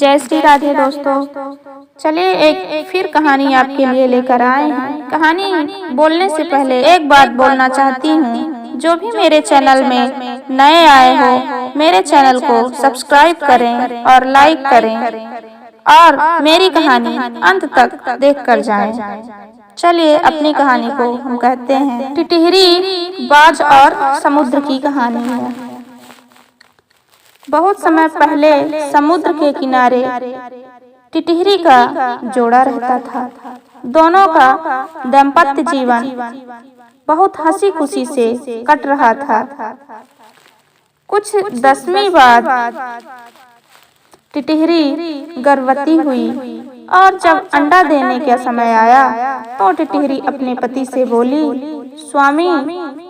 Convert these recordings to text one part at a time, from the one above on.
जय श्री राधे दोस्तों। चलिए एक फिर कहानी आपके लिए लेकर आए हैं। कहानी बोलने से पहले एक बात बोलना चाहती हूँ। जो भी मेरे चैनल में नए आए हो, मेरे चैनल को सब्सक्राइब करें और लाइक करें और मेरी कहानी अंत तक देखकर जाएं। चलिए अपनी कहानी को हम कहते हैं टिटहरी, बाज और समुद्र की कहानी है। बहुत समय पहले समुद्र के किनारे टिटहरी का जोड़ा रहता था। दोनों का दाम्पत्य जीवन बहुत हंसी खुशी से कट रहा था। कुछ दशमीं बाद टिटहरी गर्भवती हुई और जब अंडा देने का समय आया तो टिटहरी अपने पति से बोली, स्वामी,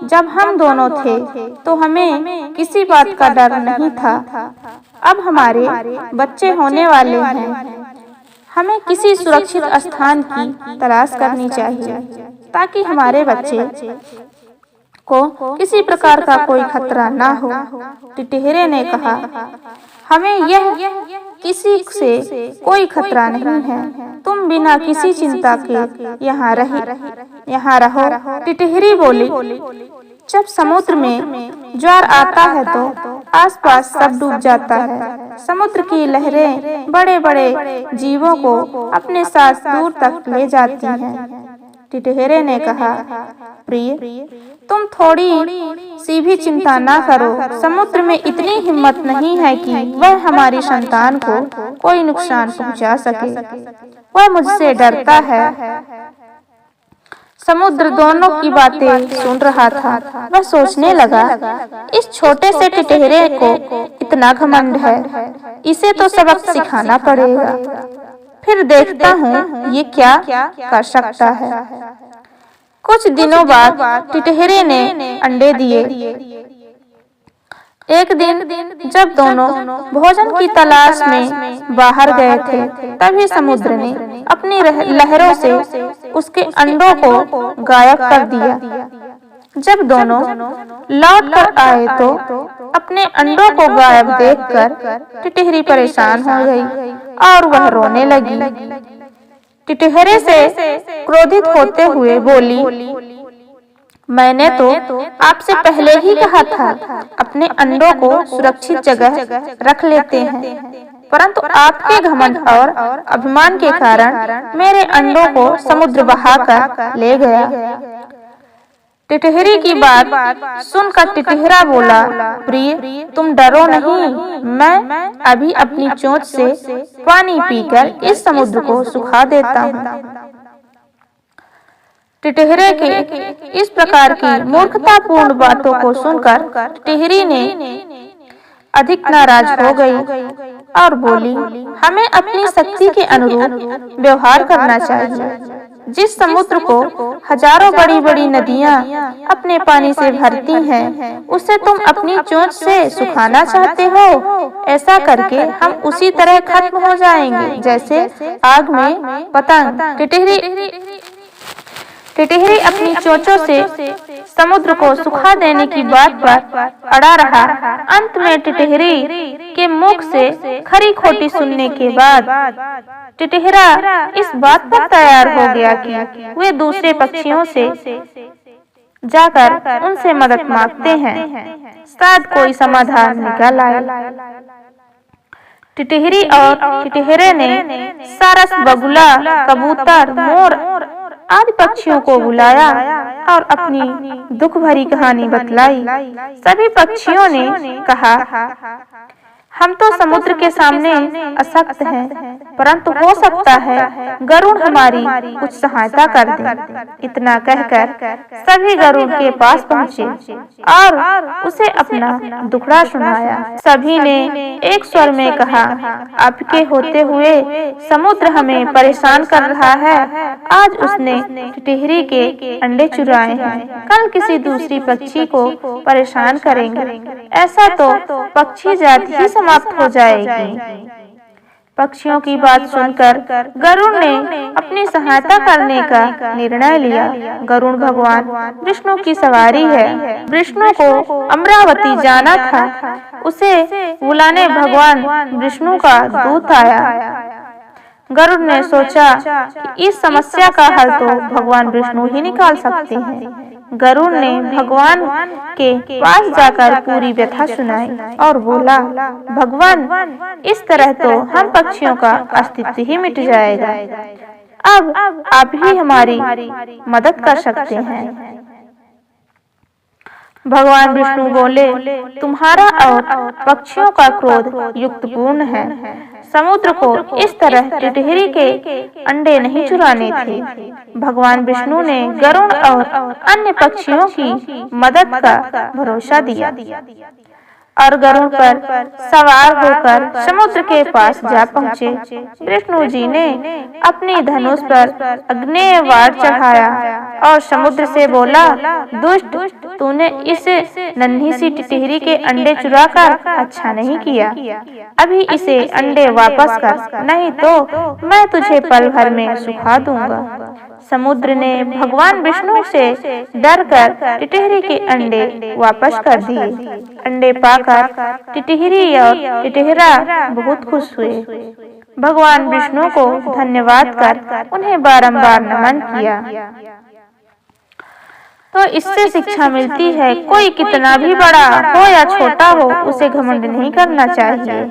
जब हम दोनों थे तो हमें किसी बात का डर नहीं था। अब हमारे बच्चे होने वाले हैं। हमें किसी सुरक्षित स्थान की तलाश करनी चाहिए ताकि हमारे बच्चे को किसी प्रकार का कोई खतरा ना हो। टिटहरे ने कहा, हमें यह किसी से कोई खतरा नहीं है। तुम बिना किसी चिंता के यहाँ रहो। टिटहरी बोली, जब समुद्र में ज्वार आता है तो आसपास सब डूब जाता है। समुद्र की लहरें बड़े बड़े जीवों को अपने साथ दूर तक ले जाती हैं। टिटहरे ने कहा, प्रिय, तुम थोड़ी सी भी चिंता ना करो। समुद्र में इतनी हिम्मत नहीं है कि वह हमारी संतान को कोई नुकसान पहुंचा सके। वह मुझसे डरता है। समुद्र दोनों की बातें सुन रहा था। वह सोचने लगा, इस छोटे से टिटहरे को इतना घमंड है, इसे तो सबक सिखाना पड़ेगा। फिर देखता हूँ ये क्या कर सकता है। कुछ दिनों बाद टिटहरे ने अंडे दिए। एक दिन जब दोनों भोजन की तलाश में बाहर गए थे, तभी समुद्र ने अपनी लहरों से उसके अंडों को गायब कर दिया। जब दोनों लौट कर आए तो अपने अंडों को गायब देखकर टिटहरी परेशान हो गई और वह रोने लगी। टिटहरे से क्रोधित होते हुए बोली, मैंने तो आपसे पहले ही कहा था अपने अंडों को सुरक्षित जगह रख लेते हैं, परंतु आपके घमंड और अभिमान के कारण मेरे अंडों को समुद्र बहाकर ले गया। टिटहरी की बात सुनकर टिटहरा बोला, प्रिय, तुम डरो नहीं। मैं अभी अपनी चोंच से पानी पीकर इस समुद्र को सुखा देता हूँ। टिटहरे के इस प्रकार की मूर्खतापूर्ण बातों को सुनकर टिटहरी ने अधिक नाराज हो गई और बोली, हमें अपनी शक्ति के अनुरूप व्यवहार करना चाहिए। जिस समुद्र को हजारों बड़ी बड़ी नदियां अपने पानी से भरती हैं, उसे तुम अपनी चोंच से सुखाना चाहते हो। ऐसा करके हम उसी तरह खत्म हो जाएंगे जैसे आग में पतंग। टिटहरी अपनी चोंचों से समुद्र को सुखा देने की बात पर अड़ा रहा। अंत में टिटहरी के मुख से खरी खोटी सुनने के बाद टिटहरा इस बात पर तैयार हो गया कि वे दूसरे पक्षियों से जाकर उनसे मदद मांगते हैं, शायद कोई समाधान निकल आए। टिटहरी और टिटहरे ने सारस, बगुला, कबूतर, मोर आदि पक्षियों को बुलाया और अपनी दुख भरी कहानी बतलाई। सभी पक्षियों ने कहा, हम तो समुद्र के सामने अशक्त हैं, परंतु हो सकता है गरुड़ हमारी कुछ सहायता कर दे। इतना कहकर सभी गरुड़ के पास पहुँचे और उसे अपना दुखड़ा सुनाया। सभी ने एक स्वर में कहा, आपके होते हुए समुद्र हमें परेशान कर रहा है। आज उसने टिटहरी के अंडे चुराए हैं, कल किसी दूसरी पक्षी को परेशान करेंगे। ऐसा तो पक्षी जाति ही समाप्त हो जाएगी। पक्षियों की बात सुनकर गरुड़ ने अपनी सहायता करने का निर्णय लिया। गरुड़ भगवान विष्णु की सवारी है। विष्णु को अमरावती जाना था। उसे बुलाने भगवान विष्णु का दूत आया। गरुड़ ने सोचा कि इस समस्या का हल तो भगवान विष्णु ही निकाल सकते हैं। गरुड़ ने भगवान के पास जाकर पूरी व्यथा सुनाई और बोला, भगवान, इस तरह तो हम पक्षियों का अस्तित्व ही मिट जाएगा। अब आप ही हमारी मदद कर सकते हैं। भगवान विष्णु बोले, तुम्हारा और पक्षियों का क्रोध युक्तपूर्ण है। समुद्र को इस तरह टिटहरी के अंडे नहीं चुराने थे। भगवान विष्णु ने गरुड़ और अन्य पक्षियों की मदद का भरोसा दिया और गरुड़ पर सवार होकर समुद्र के पास जा पहुँचे। विष्णु जी ने अपनी धनुष पर अग्नेय वार चढ़ाया और समुद्र से बोला, दुष्ट, तूने इस नन्ही सी टिटहरी के अंडे चुराकर अच्छा नहीं किया। अभी इसे अंडे वापस कर, नहीं तो मैं तुझे पल भर में सुखा दूंगा। समुद्र ने भगवान विष्णु से डरकर टिटहरी के अंडे वापस कर दिए। अंडे पाकर टिटहरी और टिटहरा बहुत खुश हुए। भगवान विष्णु को धन्यवाद कर उन्हें बारंबार नमन किया। तो इससे शिक्षा मिलती है, कोई कितना भी बड़ा हो या छोटा हो, उसे घमंड नहीं करना चाहिए।